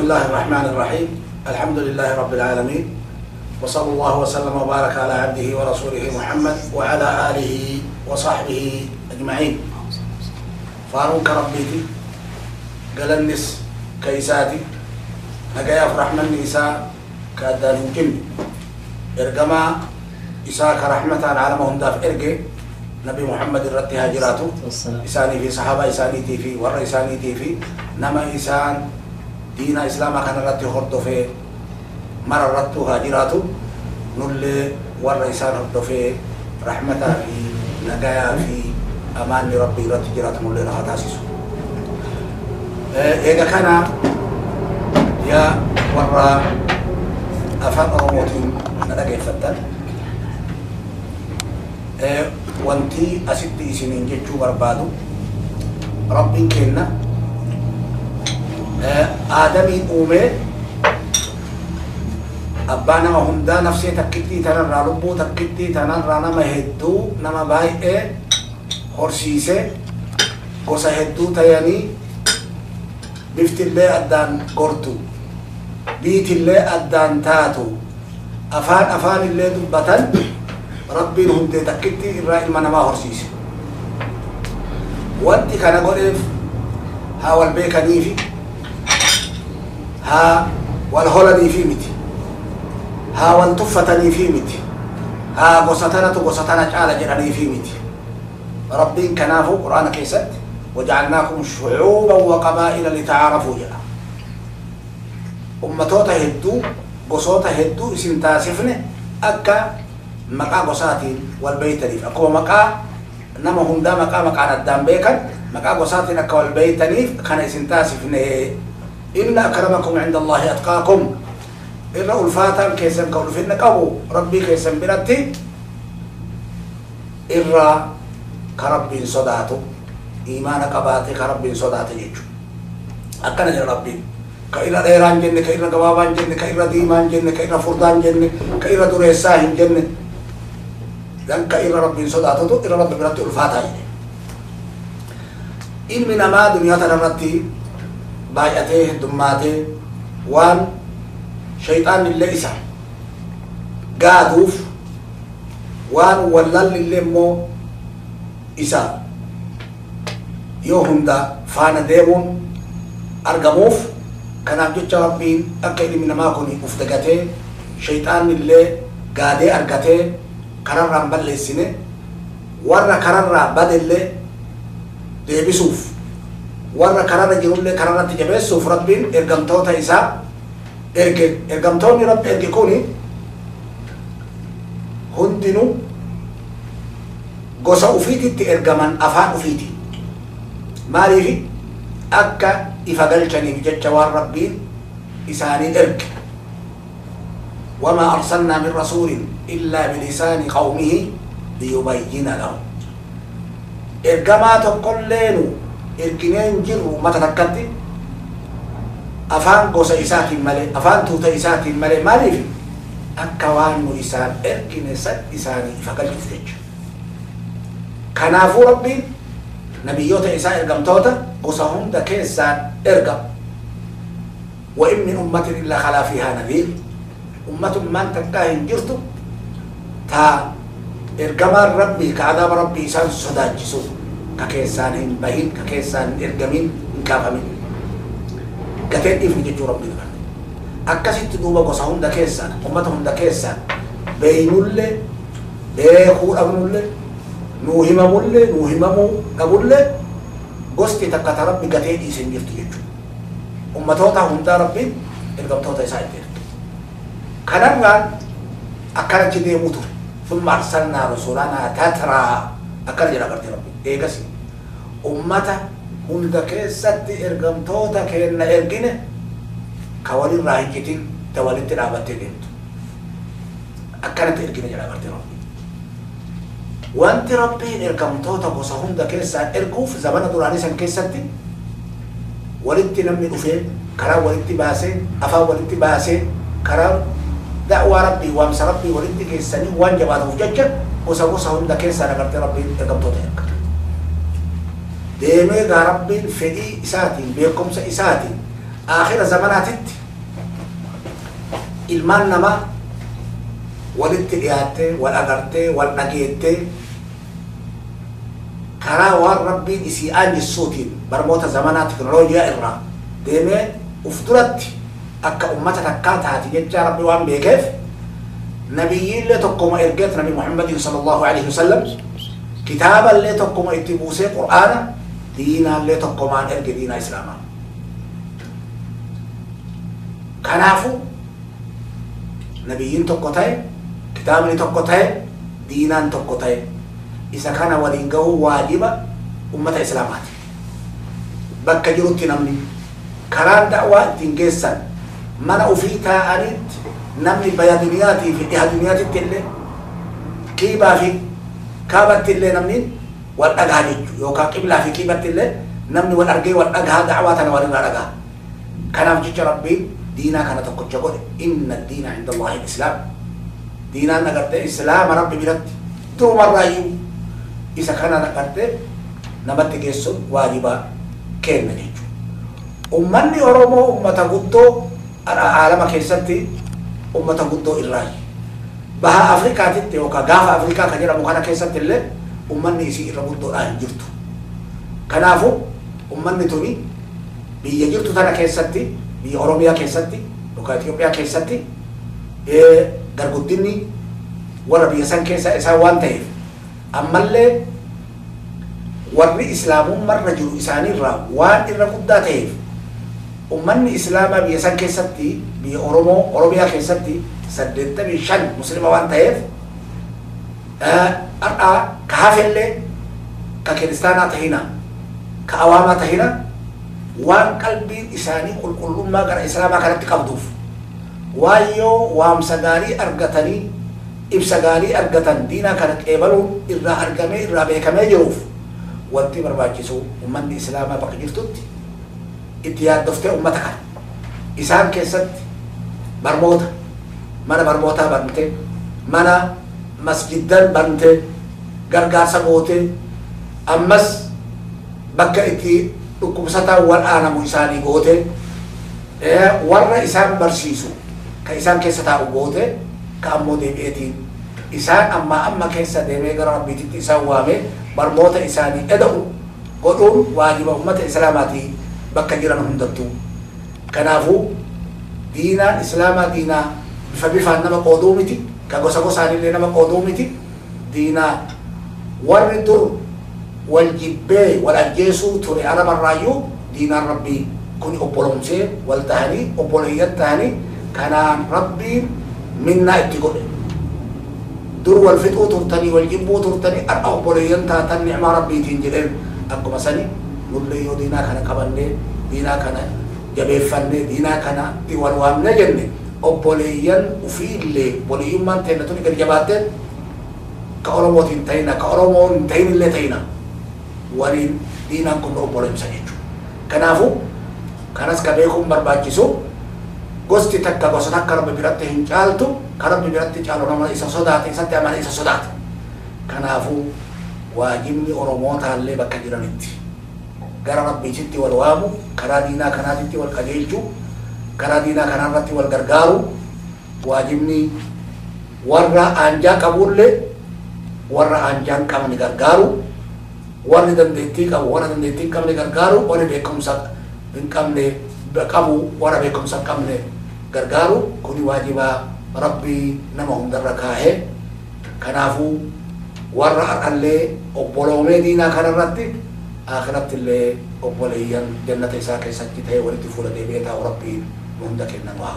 الله الرحمن الرحيم. الحمد لله رب العالمين، وصلى الله وسلم وبارك على عبده ورسوله محمد وعلى آله وصحبه أجمعين. فارونك ربيتي قال النس كيساتي نجايا فرحمن نساء كادان جن إرجما إساء كرحمة عالمهم داف إرجي نبي محمد الرتي هاجراته إساني في صحابة إساني في ور إساني في نما إسان دين إسلام كان الرتي خرطو في مر الرتو هاجراته نل ور إسان خرطو في رحمة في نجايا في أمان ربي رتي جراته نل رها تاسيسو إذا كان يا ور أفهم أموتين نلاقي فتن وانتي أسدي سنين جتشو بربادو ربي كنا آدمي أومي أبانا وهم دا نفسي تكتي تنر رالبو تكتي تنر رانا مهدو نما باي هرسيسي قوسا هدو تياني بفت الله أدان قرتو بيت الله أدان تاتو أفان الله دبتن ربي هم تتكتي الرأي المنا ما هرسيس وانتي كان قريف ها والبيكا نيفي ها والهولا نيفي متي ها والطفة نيفي متي ها قصتنا تعالى جرى نيفي متي ربي كنافو قرآن كيست وجعلناكم شعوبا وقبائل لتعارفوا جرى أمتوتا هدو قصوتا هدو اسم تاسفني أكا مقا قصاتين والبيت ليف أكو مقا نما هم دا مقا ندام بيكا مقا قصاتين أكا والبيت ليف كان اسم تاسفني إن أكرمكم عند الله أتقاكم إلا ألفاتا كيسن كولفين قبو ربي كيسن برتي إلا كربين صداتو إيمان قباتي كربين صداتي جيجو أكنا جل ربي كإلا ديران جنة كإلا قوابان جنة كإلا ديمان جنة كإلا فردان جنة كإلا دريساهن جنة dan ka ira rabbi sodata to ira rabbi berarti ulfata ini ilmi nama dunia tanarati bayate dummate wan syaitan lille isa gaduf wan wallal lille mo isa yo hunda fana demun argamuf kana jecha rabbi akka ilmi nama kuni ufdagate syaitan lille gade argate kararran balleessine warra kararraa badelle deebisuuf warra kararra jirullee kararratti jabeessuuf rabbiin ergamtoota isaa erge. Ergamtoonni rabbi erge kuni hundinuu gosa ufiititti ergaman afaan ufiiti maaliifi akka ifa galchaniif jecha waan rabbiin isaanii erge. وما أرسلنا من رسول إلا بلسان قومه ليبين لهم إرجمات كلنا إرجنين جرو ما تتكتي أفان قوس إسات الملء أفان توت إسات الملء مالي في أكوان إسان إرجن سد إساني فقل تفتش كنافو ربي نبيوت إساء إرجم توتا قوسهم دكيسان إرجم وإن من أمة إلا خلا فيها نذير أمة من تكاهن جرتو تا إرجمان ربي كعذاب ربي إنسان صداج جسو ككيسان بهين ككيسان إرجمين كافمين كتير إفني جتو ربي دبر أكاسيت دوبا قصهم دكيسان أمتهم دكيسان بينولة بيخور أبنولة نوهممولة نوهممو قبولة قصتي تكات ربي كتير إيسن جرتو جتو أمتوتا هم دا ربي إرجمتوتا إساعد كنران أكرت جدي موتور ثم أرسلنا رسولنا تترى أكرت جل برتي ربي إيجاسي أمته هندك ست إرجم توتا كأن إرجنه كوالي رايجتين توالي تلابتين أكرت إرجنه جل برتي ربي وأنت ربي إرجم توتا بس هندك ست إرجوف زمان دوراني سن كيستي ولدت نمي نفيد كرا ولدت باسه أفا ولدت باسه كرا دعوة ربي وامس ربي ولدك السنين وانجبات وججة وسوسهم دكيسا نقرت ربي إرقمتوتا يكر ديمي ربي فدي إساتي بيكم سإساتي آخر زمانات ilmaan namaa walitti dhiyaattee wal agartee wal dhageettee karaa waan rabbiin isii aanjisuutiin barmoota zamanaa teknoloojiyaa irraa deemee uf duratti akka ummata takkaa taati jecha rabbi waan beekeef nabiyyiillee tokkoma ergeet nabi Muhammadin sallallahu alaihi wasallam kitaaballee tokkoma itti buusee qur'aana diinaallee tokkomaan erge diinaa islaamaa kanaafu nabiyyiin tokko ta'e kitaabni tokko ta'e diinaan tokko ta'e isa kana waliin ga'uu waajiba ummata islaamaati bakka jirutti namni karaan da'waa ittiin geessan mana ufii taa'anitti namni baya duniyaatii fi dhiha duniyaatitti illee kiibaa fi kaabatti illee namni wal dhagaa jechuu yookaan qiblaa fi kiibatti illee namni wal argee wal dhagaa da'waa tana walirraa dhagaa kanaaf jecha rabbiin diinaa kana tokkocha godhe inna diina inda Allahi islaam diinaan agartee islaama rabbi biratti durumarraayyuu isa kana agartee namatti geessuun waajibaa kenna jechuudha. Ummanni Oromoo ummata guddoo aalama keessatti ummata guddoo irraayi. Baha Afrikaatitti yookaan gaafa Afrikaa kan jedhamu kana keessatti illee ummanni isii irra guddoodhaan hin jirtu. Kanaafuu ummanni tuni biyya jirtu tana keessatti biyya Oromiyaa keessatti yookaan Itoophiyaa keessatti garguddinni warra biyya san keessa isaan waan ta'eef ammallee warri islaamummarra jiru isaaniirraa waan irra guddaa ta'eef ummanni islaamaa biyya san keessatti biyya Oromiyaa keessatti 85 muslima waan ta'eef har'aa ka hafellee ka kiristaanaa tahina ka awaamaa tahina waan qalbiin isaanii qulqullummaa gara islaamaa kanatti qabduuf waayyoo waamsa gaarii argatanii ibsa gaarii argatan diinaa kana qeebaluun irraa argamee irraa beekamee jiruuf wanti barbaachisu ummanni islaamaa bakka jirtutti itti yaaddoftee ummata kana isaan keessatti barmoota mana barmootaa bante mana masjiddan bante gargaarsa goote ammas bakka itti dhukkubsataa wal aanamu isaanii goote warra isaan barsiisu ka isaan keessa taa'u goote ka ammoo deebi'eetiin isaan amma keessa deemee gara rabbiititti isaan waamee barmoota isaanii eda'u godhuun waajiba ummata islaamaatii bakka jiran hundattuu. Kanaafuu diinaan islaamaa diinaa bifaan nama qooduu miti ka gosa gosaanillee nama qooduu miti diinaa warri dur wal jibbee wal ajjeesuu ture arabarraayyuu diinaan rabbii kun obbolomsee wal tahanii obboleeyyan tahanii kanaan rabbiin minnaa itti godhe dur wal fixuu turtanii wal jibbuu turtanii har'a obboleeyyan taatan ni'maa rabbiitiin jedheen akkuma sani nullee yoo diinaa kana qabannee diinaa kana jabeeffannee diinaa kana itti wal waamne jenne obboleeyyan ufiillee obboleeyyummaan teenya tuni gadi jabaatteen ka Oromootiin ta'ina ka Oromoon hin ta'inillee ta'ina waliin diinaan kun obboleemsa jechuudha. Kanaafuu kanas ka beekuun barbaachisu gosti takka gosa takka rabbi biratti hin caaltu ka rabbi biratti caalu nama isa sodaate isatti amana isa sodaate. Kanaafuu waajibni Oromootaallee bakka jiranitti gara rabbiitti wal waamu karaa diinaa kanaatitti wal qajeelchu karaa diinaa kanaarratti wal gargaaru waajibni warra aanjaa qabullee warra aanjaa hin qabne gargaaru warri dandeettii qabu warra dandeettii hin qabne gargaaru warri beekumsa hin qabne qabu warra beekumsa hin qabne gargaaru kuni waajibaa rabbii nama hundarra kaa'ee kanaafuu warra har'allee obboloomee diinaa kanarratti akhiratti illee obboleeyyan jannata isaa keessatti ta'ee walitti fuula deebi'ee taa'u rabbiin hunda kennan waa